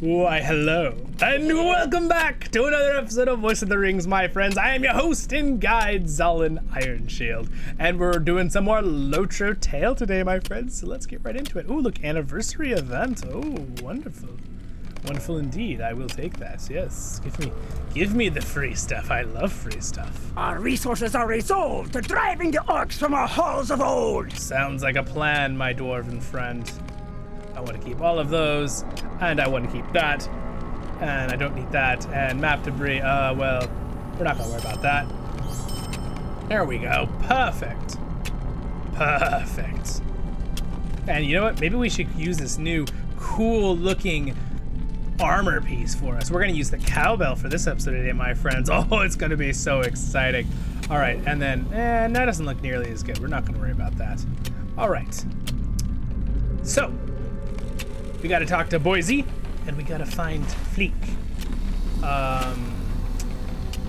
Why, hello, and welcome back to another episode of Voice of the Rings, my friends. I am your host and guide, Zollin Ironshield, and we're doing some more LOTRO tale today, my friends, so let's get right into it. Ooh, look, anniversary event. Oh, wonderful. Wonderful indeed. I will take that, yes. Give me the free stuff. I love free stuff. Our resources are resolved to driving the orcs from our halls of old. Sounds like a plan, my dwarven friend. I want to keep all of those, and I want to keep that, and I don't need that, and map debris, well, we're not gonna worry about that. There we go, perfect. Perfect. And you know what, maybe we should use this new cool looking armor piece for us. We're gonna use the cowbell for this episode today, my friends. Oh, it's gonna be so exciting. All right, and then, that doesn't look nearly as good. We're not gonna worry about that. All right, so, we gotta talk to Boise, and we gotta find Fleek.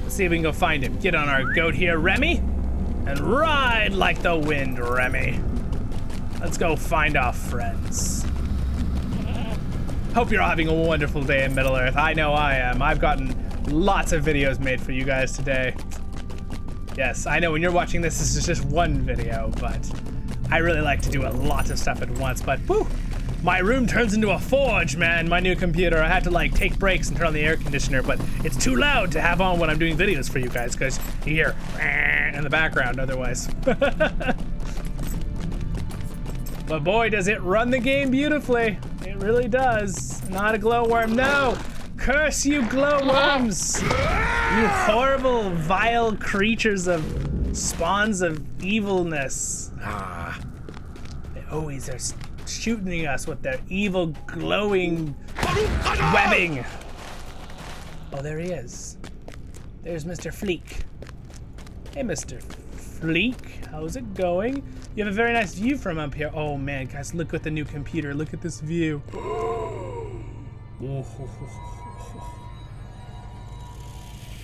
Let's see if we can go find him. Get on our goat here, Remy, and ride like the wind, Remy. Let's go find our friends. Hope you're all having a wonderful day in Middle-earth. I know I am. I've gotten lots of videos made for you guys today. Yes, I know when you're watching this is just one video, but I really like to do a lot of stuff at once, but whew, my room turns into a forge, man, my new computer. I had to like take breaks and turn on the air conditioner, but it's too loud to have on when I'm doing videos for you guys because you hear in the background otherwise. But boy, does it run the game beautifully. It really does. Not a glowworm, no! Curse you glowworms! You horrible, vile creatures of spawns of evilness. Ah, they always are shooting us with their evil, glowing webbing. Oh, there he is. There's Mr. Fleek. Hey, Mr. Fleek, how's it going? You have a very nice view from up here. Oh man, guys, look at the new computer. Look at this view.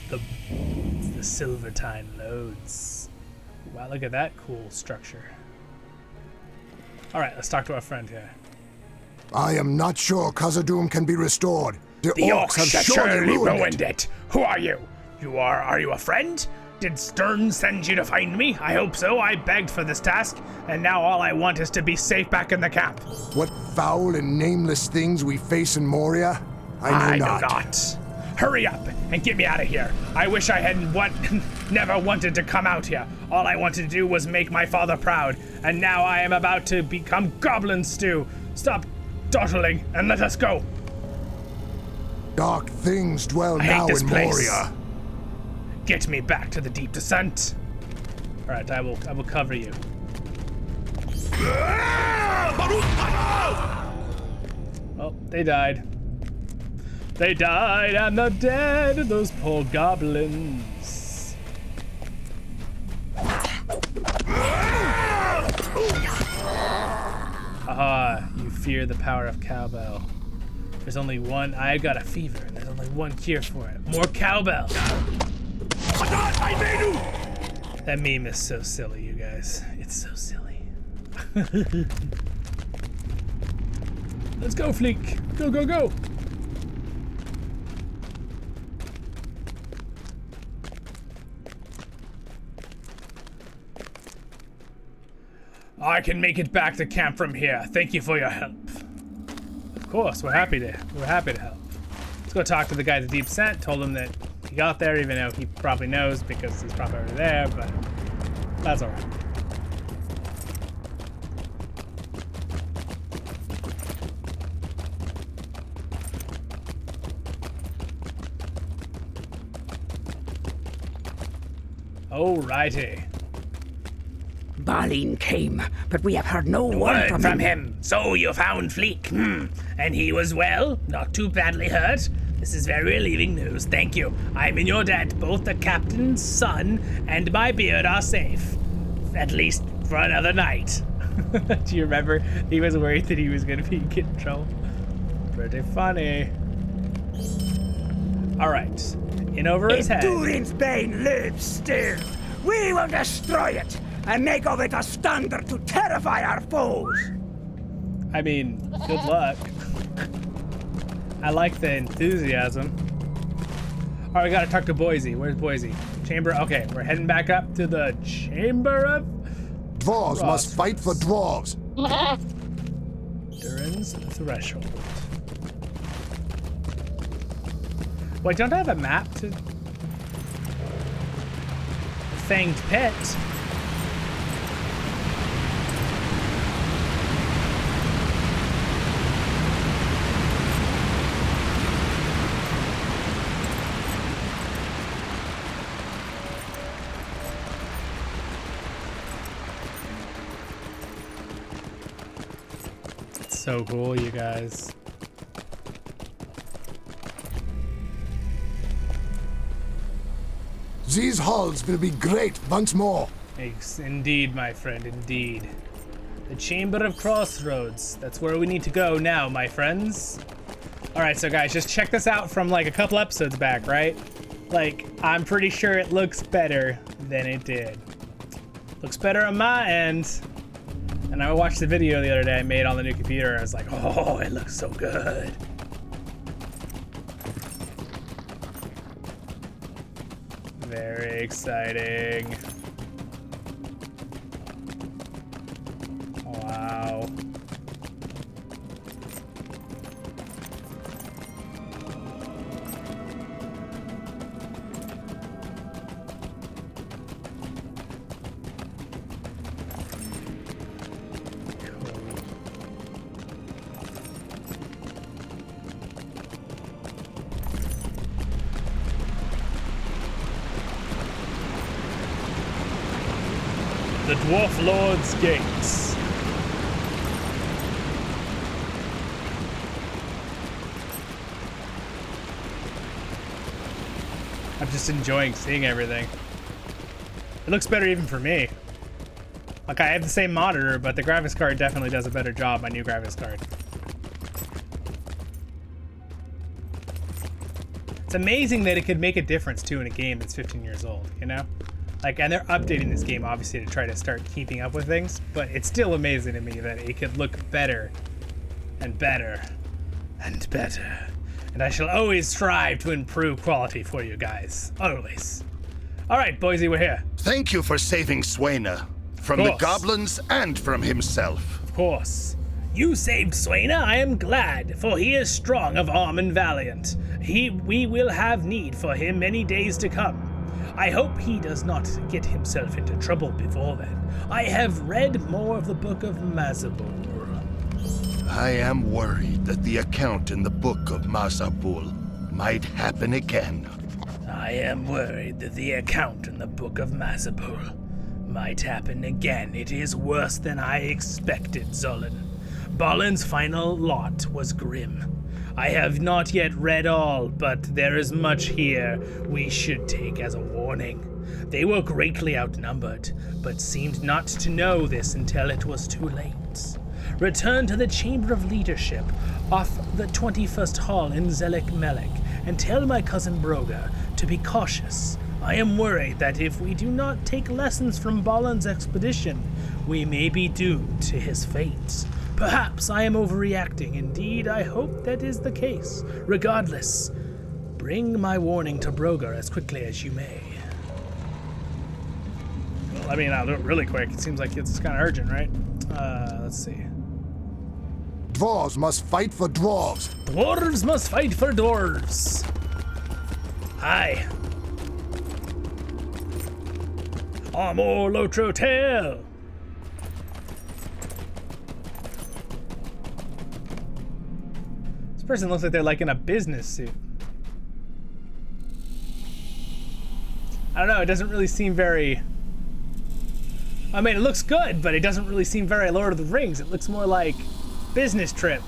The Silvertine loads. Wow, look at that cool structure. All right, let's talk to our friend here. I am not sure Khazad-dûm can be restored. The orcs have surely ruined it. Who are you? Are you a friend? Did Stern send you to find me? I hope so. I begged for this task, and now all I want is to be safe back in the camp. What foul and nameless things we face in Moria? I know not. Hurry up and get me out of here. I wish I hadn't never wanted to come out here. All I wanted to do was make my father proud, and now I am about to become goblin stew. Stop dawdling and let us go. Dark things dwell I hate now this in place. Moria. Get me back to the deep descent. All right, I will cover you. Oh, they died. They died and they're dead, those poor goblins. Aha, you fear the power of cowbell. There's only one, I got a fever, and there's only one cure for it. More cowbell. That meme is so silly, you guys. It's so silly. Let's go, Fleek. Go, go, go. I can make it back to camp from here. Thank you for your help. Of course, we're happy to help. Let's go talk to the guy at the deep descent. Told him that he got there, even though he probably knows because he's probably already there, but that's all right. Alrighty. Balin came, but we have heard no word from him. So you found Fleek. And he was well? Not too badly hurt? This is very relieving news. Thank you. I'm in your debt. Both the captain's son and my beard are safe. At least for another night. Do you remember? He was worried that he was going to get in trouble. Pretty funny. All right. In over his head. Durin's bane lives still. We will destroy it and make of it a standard to terrify our foes. I mean, good luck. I like the enthusiasm. All right, we gotta talk to Boise. Where's Boise? Chamber, okay, we're heading back up to the Chamber of Dwarves must fight for dwarves. Durin's Threshold. Wait, don't I have a map to Fanged Pit? So cool, you guys. These halls will be great once more. Indeed, my friend, indeed. The Chamber of Crossroads. That's where we need to go now, my friends. All right, so guys, just check this out from like a couple episodes back, right? Like, I'm pretty sure it looks better than it did. Looks better on my end. And I watched the video the other day I made on the new computer. I was like, oh, it looks so good. Very exciting. Wow. The Dwarf Lord's Gates. I'm just enjoying seeing everything. It looks better even for me. Like, I have the same monitor, but the graphics card definitely does a better job, my new graphics card. It's amazing that it could make a difference, too, in a game that's 15 years old, you know? Like, and they're updating this game, obviously, to try to start keeping up with things, but it's still amazing to me that it could look better and better and better. And I shall always strive to improve quality for you guys. Always. All right, Boise, we're here. Thank you for saving Swaina. From the goblins and from himself. Of course. You saved Swaina, I am glad, for he is strong of arm and valiant. We will have need for him many days to come. I hope he does not get himself into trouble before then. I have read more of the Book of Mazabul. I am worried that the account in the Book of Mazabul might happen again. I am worried that the account in the Book of Mazabul might happen again. It is worse than I expected, Zollin. Balin's final lot was grim. I have not yet read all, but there is much here we should take as a warning. They were greatly outnumbered, but seemed not to know this until it was too late. Return to the Chamber of Leadership off the 21st Hall in Zelik Melek and tell my cousin Broga to be cautious. I am worried that if we do not take lessons from Balin's expedition, we may be doomed to his fate. Perhaps I am overreacting. Indeed, I hope that is the case. Regardless, bring my warning to Broga as quickly as you may. Well, I mean, I'll do it really quick. It seems like it's kind of urgent, right? Let's see. Dwarves must fight for dwarves. Dwarves must fight for dwarves. Aye. Amor LOTRO tail. This person looks like they're like in a business suit. I don't know, it doesn't really seem very... I mean, it looks good, but it doesn't really seem very Lord of the Rings. It looks more like business trip.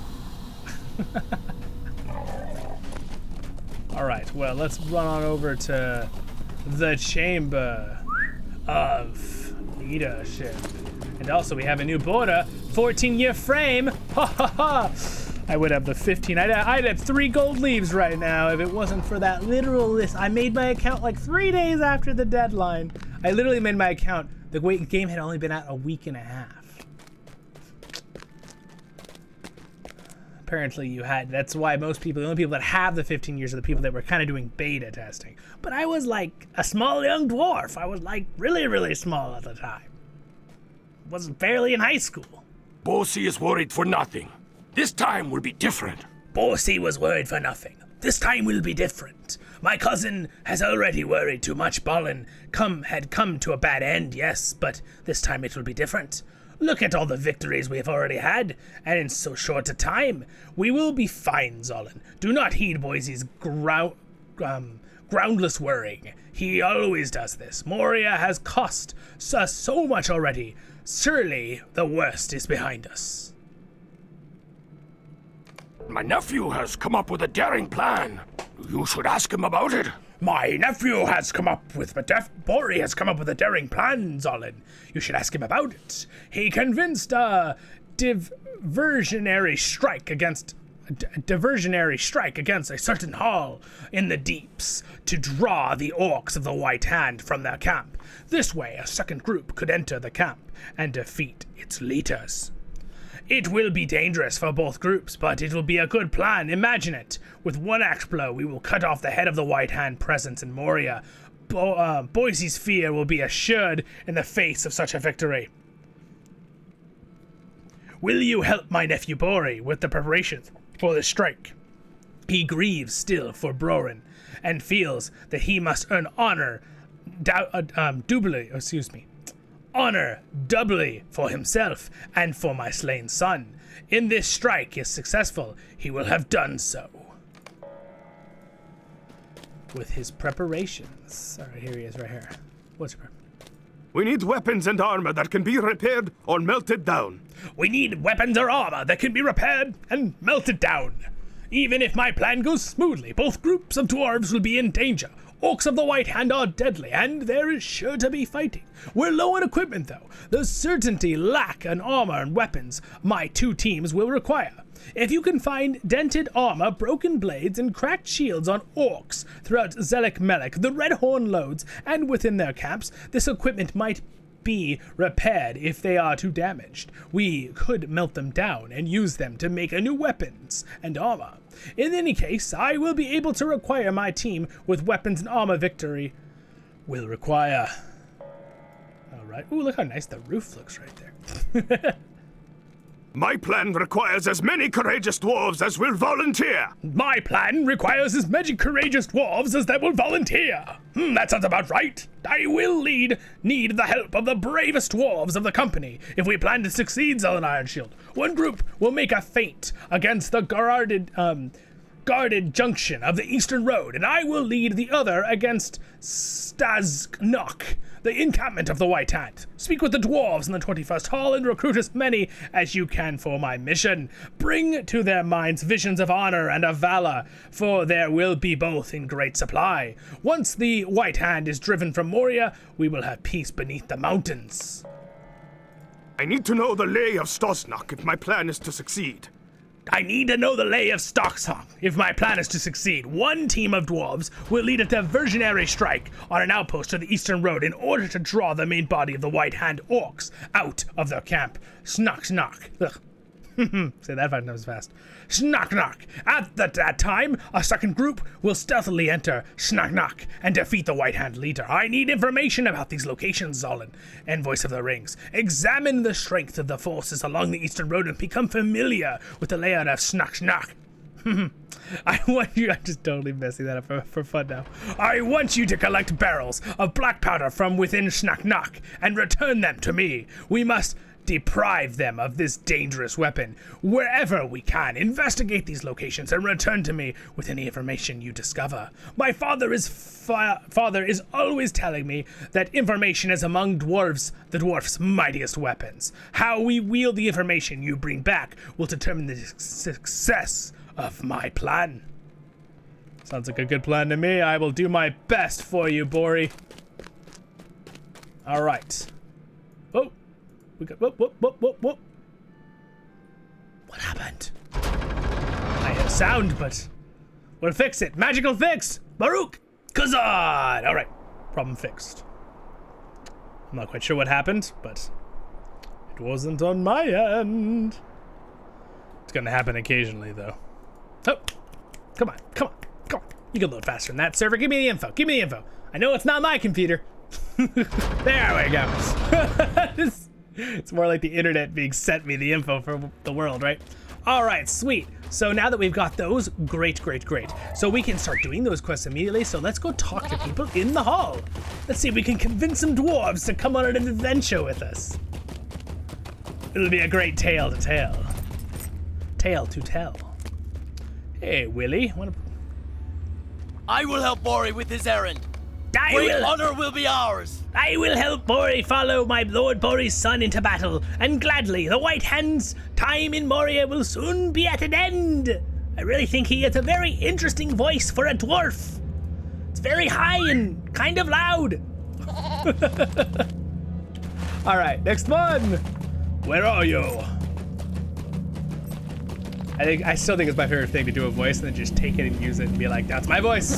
All right, well, let's run on over to the Chamber of Leadership. And also, we have a new border, 14-year frame. Ha ha ha! I would have the 15. I'd have 3 gold leaves right now if it wasn't for that literal list. I made my account like 3 days after the deadline. I literally made my account. The game had only been out a week and a half. apparently you had. That's why the only people that have the 15 years are the people that were kind of doing beta testing. But I was like a small young dwarf. I was like really, really small at the time. Was barely in high school. Bossy is worried for nothing. This time will be different. Bossy was worried for nothing. This time will be different. My cousin has already worried too much. Bolin had come to a bad end, yes, but this time it will be different. Look at all the victories we have already had, and in so short a time. We will be fine, Zollin. Do not heed Boise's groundless worrying. He always does this. Moria has cost us so much already. Surely the worst is behind us. My nephew has come up with a daring plan. You should ask him about it. My nephew has come up with Bori has come up with a daring plan, Zollin. You should ask him about it. He convinced a diversionary strike against a certain hall in the deeps to draw the orcs of the White Hand from their camp. This way, a second group could enter the camp and defeat its leaders. It will be dangerous for both groups, but it will be a good plan. Imagine it. With one axe blow, we will cut off the head of the White Hand presence in Moria. Boise's fear will be assured in the face of such a victory. Will you help my nephew Bori with the preparations for the strike? He grieves still for Brorin and feels that he must earn honor doubly for himself and for my slain son. In this strike is successful, he will have done so. With his preparations. Alright, here he is right here. What's your We need weapons and armor that can be repaired or melted down. We need weapons or armor that can be repaired and melted down. Even if my plan goes smoothly, both groups of dwarves will be in danger. Orcs of the White Hand are deadly, and there is sure to be fighting. We're low on equipment, though. The certainty lack in armor and weapons my two teams will require. If you can find dented armor, broken blades, and cracked shields on orcs throughout Zelik Melek, the Red Horn loads, and within their camps, this equipment might be repaired if they are too damaged. We could melt them down and use them to make new weapons and armor. In any case, I will be able to require my team with weapons and armor victory will require. Alright. Ooh, look how nice the roof looks right there. My plan requires as many courageous dwarves as will volunteer. My plan requires as many courageous dwarves as that will volunteer. That sounds about right. I will need the help of the bravest dwarves of the company if we plan to succeed, Zollin Ironshield. One group will make a feint against the guarded junction of the Eastern Road, and I will lead the other against Stazknok, the encampment of the White Hand. Speak with the dwarves in the 21st Hall and recruit as many as you can for my mission. Bring to their minds visions of honor and of valor, for there will be both in great supply. Once the White Hand is driven from Moria, we will have peace beneath the mountains. I need to know the lay of Stosnak if my plan is to succeed. I need to know the lay of Stocksong if my plan is to succeed. One team of dwarves will lead a diversionary strike on an outpost to the Eastern Road in order to draw the main body of the White Hand orcs out of their camp. Snock. Ugh. Say that 5 times fast. Snock. At that time, a second group will stealthily enter Snock and defeat the White Hand leader. I need information about these locations, Zollin, and Voice of the Rings. Examine the strength of the forces along the Eastern Road and become familiar with the layout of Snock. I want you, I'm just totally messing that up for fun now. I want you to collect barrels of black powder from within Snock and return them to me. We must deprive them of this dangerous weapon wherever we can. Investigate these locations and return to me with any information you discover. My father is always telling me that information is among the dwarf's mightiest weapons. How we wield the information you bring back will determine the success of my plan. Sounds like a good plan to me. I will do my best for you, Bori. All right. Oh. We got, whoop. What happened? I heard sound, but we'll fix it. Magical fix! Baruch! Kazan! Alright, problem fixed. I'm not quite sure what happened, but it wasn't on my end. It's gonna happen occasionally, though. Oh, come on, come on, come on. You can load faster than that, server. Give me the info. Give me the info. I know it's not my computer. There we go. It's more like the internet being sent me the info for the world, right? All right, sweet. So now that we've got those, great. So we can start doing those quests immediately. So let's go talk to people in the hall. Let's see if we can convince some dwarves to come on an adventure with us. It'll be a great tale to tell. Tale to tell. Hey, Willie. I will help Bori with his errand. Great honor will be ours. I will help Bori follow my Lord Bori's son into battle, and gladly the White Hand's time in Moria will soon be at an end. I really think he has a very interesting voice for a dwarf. It's very high and kind of loud. All right, next one. Where are you? I still think it's my favorite thing to do a voice and then just take it and use it and be like, that's my voice.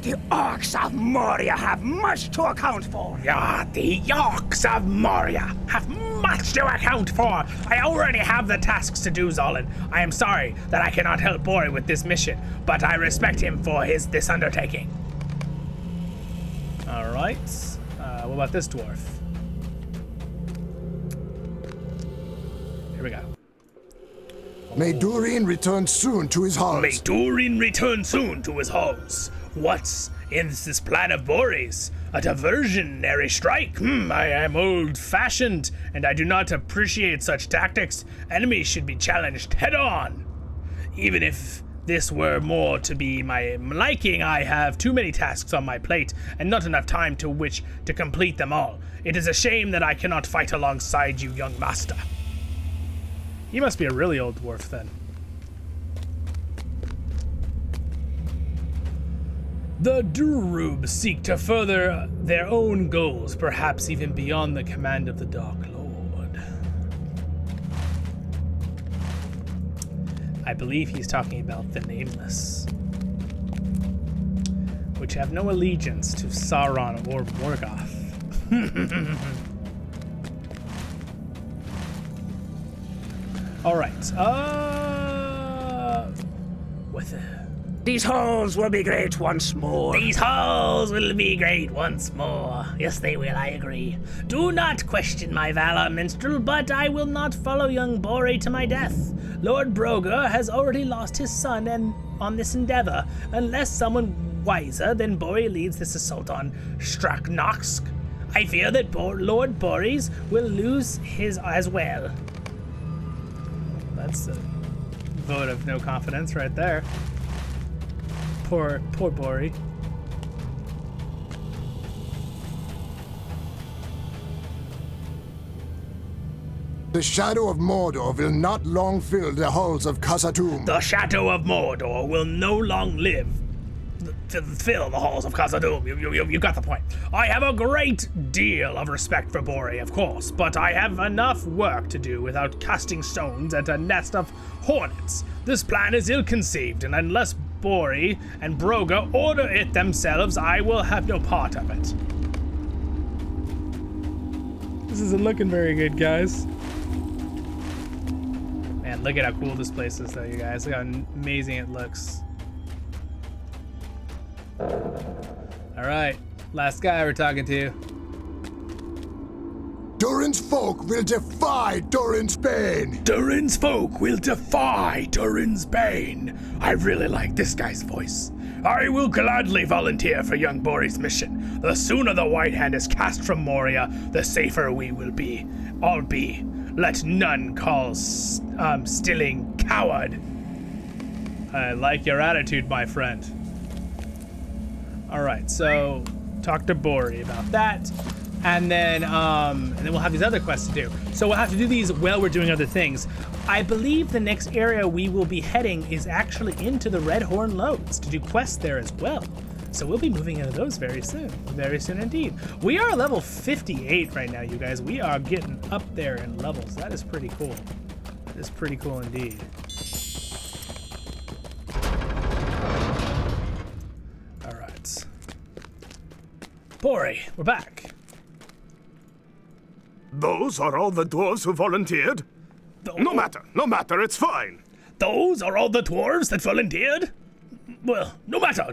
The Orcs of Moria have much to account for. Yeah, the Orcs of Moria have much to account for. I already have the tasks to do, Zollin. I am sorry that I cannot help Bori with this mission, but I respect him for this undertaking. All right. What about this dwarf? Here we go. May Durin return soon to his halls. May Durin return soon to his halls. What's in this plan of Bori's? A diversionary strike? I am old-fashioned, and I do not appreciate such tactics. Enemies should be challenged head-on. Even if this were more to be my liking, I have too many tasks on my plate, and not enough time to which to complete them all. It is a shame that I cannot fight alongside you, young master. He must be a really old dwarf, then. The Durub seek to further their own goals, perhaps even beyond the command of the Dark Lord. I believe he's talking about the Nameless, which have no allegiance to Sauron or Morgoth. All right. With it. These halls will be great once more. These halls will be great once more. Yes, they will, I agree. Do not question my valor, minstrel, but I will not follow young Bori to my death. Lord Broger has already lost his son on this endeavor, unless someone wiser than Bori leads this assault on Straknoxk. I fear that Lord Boris will lose his as well. That's a vote of no confidence right there. Poor Bori. The shadow of Mordor will not long fill the halls of Khazad-dûm. The shadow of Mordor will no long live to fill the halls of Khazad-dûm. You got the point. I have a great deal of respect for Bori, of course, but I have enough work to do without casting stones at a nest of hornets. This plan is ill-conceived, and unless Bori and Broga order it themselves, I will have no part of it. This isn't looking very good, guys. Man, look at how cool this place is, though, you guys. Look how amazing it looks. All right, last guy we're talking to. Durin's folk will defy Durin's bane. Durin's folk will defy Durin's bane. I really like this guy's voice. I will gladly volunteer for young Bori's mission. The sooner the White Hand is cast from Moria, the safer we will be. All be. Let none call Stilling coward. I like your attitude, my friend. All right, so talk to Bori about that, and then we'll have these other quests to do. So we'll have to do these while we're doing other things. I believe the next area we will be heading is actually into the Redhorn Lodes to do quests there as well. So we'll be moving into those very soon indeed. We are level 58 right now, you guys. We are getting up there in levels. That is pretty cool. That is pretty cool indeed. Bori, we're back. Those are all the dwarves who volunteered? No matter, it's fine. Those are all the dwarves that volunteered? Well, no matter.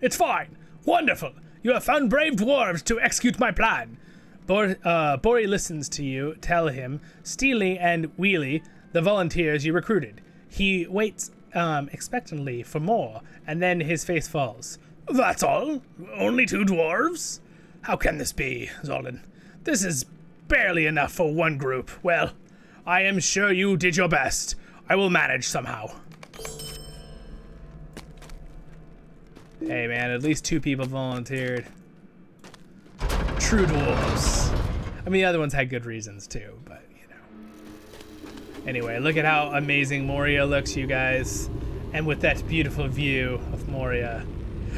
It's fine. Wonderful. You have found brave dwarves to execute my plan. Bori listens to you tell him Steely and Wheelie, the volunteers you recruited. He waits expectantly for more, and then his face falls. That's all? Only 2 dwarves? How can this be, Zollin? This is barely enough for one group. Well, I am sure you did your best. I will manage somehow. Hey man, at least 2 people volunteered. True dwarves. I mean, the other ones had good reasons too, but you know. Anyway, look at how amazing Moria looks, you guys. And with that beautiful view of Moria.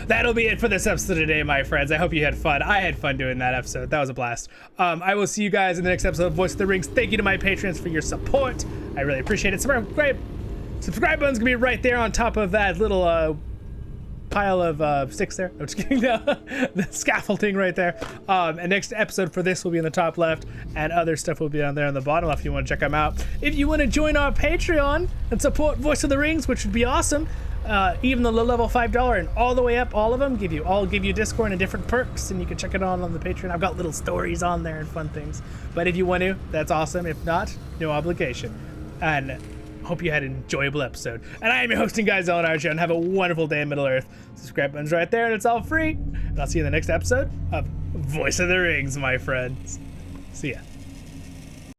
That'll be it for this episode today, my friends. I hope you had fun. I had fun doing that episode. That was a blast. I will see you guys in the next episode of Voice of the Rings. Thank you to my patrons for your support. I really appreciate it. Subscribe button's gonna be right there on top of that little pile of sticks there. I'm just kidding. The scaffolding right there. And next episode for this will be in the top left, and other stuff will be down there on the bottom left if you want to check them out. If you want to join our Patreon and support Voice of the Rings, which would be awesome, even the low level $5 and all the way up, all of them give you Discord and different perks, and you can check it out on the Patreon. I've got little stories on there and fun things. But if you want to, that's awesome. If not, no obligation. And hope you had an enjoyable episode. And I am your hosting guy, Zollin, and have a wonderful day in Middle Earth. Subscribe button's right there, and it's all free. And I'll see you in the next episode of Voice of the Rings, my friends. See ya.